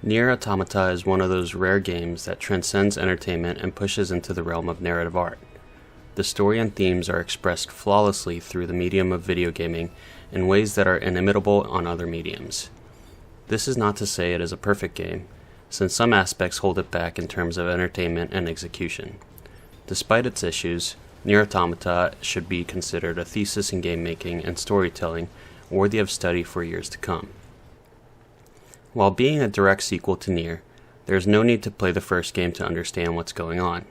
Nier Automata is one of those rare games that transcends entertainment and pushes into the realm of narrative art. The story and themes are expressed flawlessly through the medium of video gaming in ways that are inimitable on other mediums. This is not to say it is a perfect game, since some aspects hold it back in terms of entertainment and execution. Despite its issues, Nier Automata should be considered a thesis in game making and storytelling worthy of study for years to come. While being a direct sequel to Nier, there is no need to play the first game to understand what's going on.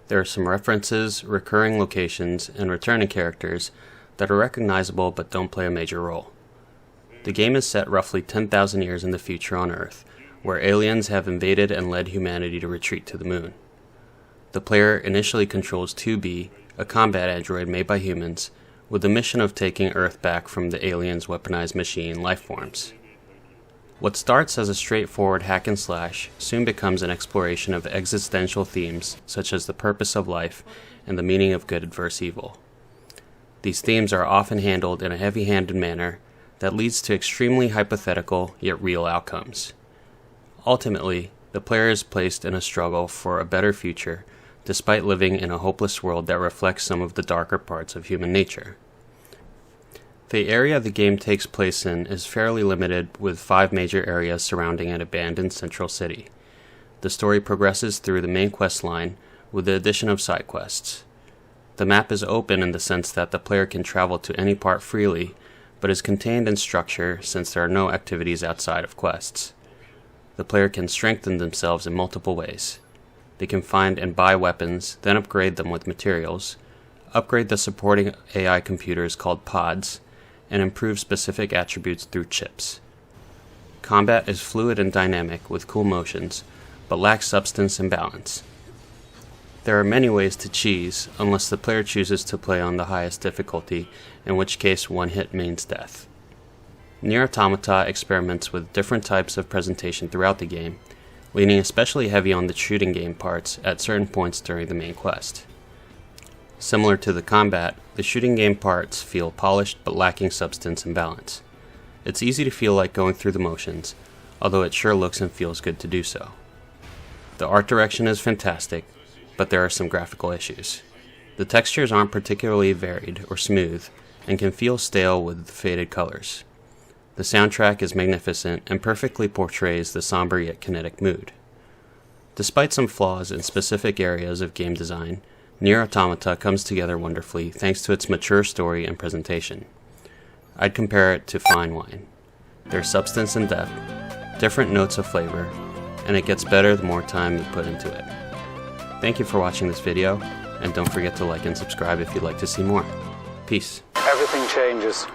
There are some references, recurring locations, and returning characters that are recognizable but don't play a major role. The game is set roughly 10,000 years in the future on Earth, where aliens have invaded and led humanity to retreat to the moon. The player initially controls 2B, a combat android made by humans, with the mission of taking Earth back from the aliens' weaponized machine lifeforms. What starts as a straightforward hack and slash soon becomes an exploration of existential themes such as the purpose of life and the meaning of good versus evil. These themes are often handled in a heavy-handed manner that leads to extremely hypothetical yet real outcomes. Ultimately, the player is placed in a struggle for a better future despite living in a hopeless world that reflects some of the darker parts of human nature. The area the game takes place in is fairly limited, with 5 major areas surrounding an abandoned central city. The story progresses through the main quest line with the addition of side quests. The map is open in the sense that the player can travel to any part freely, but is contained in structure since there are no activities outside of quests. The player can strengthen themselves in multiple ways. They can find and buy weapons, then upgrade them with materials, upgrade the supporting AI computers called pods, and improve specific attributes through chips. Combat is fluid and dynamic with cool motions, but lacks substance and balance. There are many ways to cheese, unless the player chooses to play on the highest difficulty, in which case one hit means death. Nier Automata experiments with different types of presentation throughout the game, leaning especially heavy on the shooting game parts at certain points during the main quest. Similar to the combat, the shooting game parts feel polished but lacking substance and balance. It's easy to feel like going through the motions, although it sure looks and feels good to do so. The art direction is fantastic, but there are some graphical issues. The textures aren't particularly varied or smooth, and can feel stale with faded colors. The soundtrack is magnificent and perfectly portrays the somber yet kinetic mood. Despite some flaws in specific areas of game design, Nier Automata comes together wonderfully thanks to its mature story and presentation. I'd compare it to fine wine. There's substance and depth, different notes of flavor, and it gets better the more time you put into it. Thank you for watching this video, and don't forget to like and subscribe if you'd like to see more. Peace. Everything changes.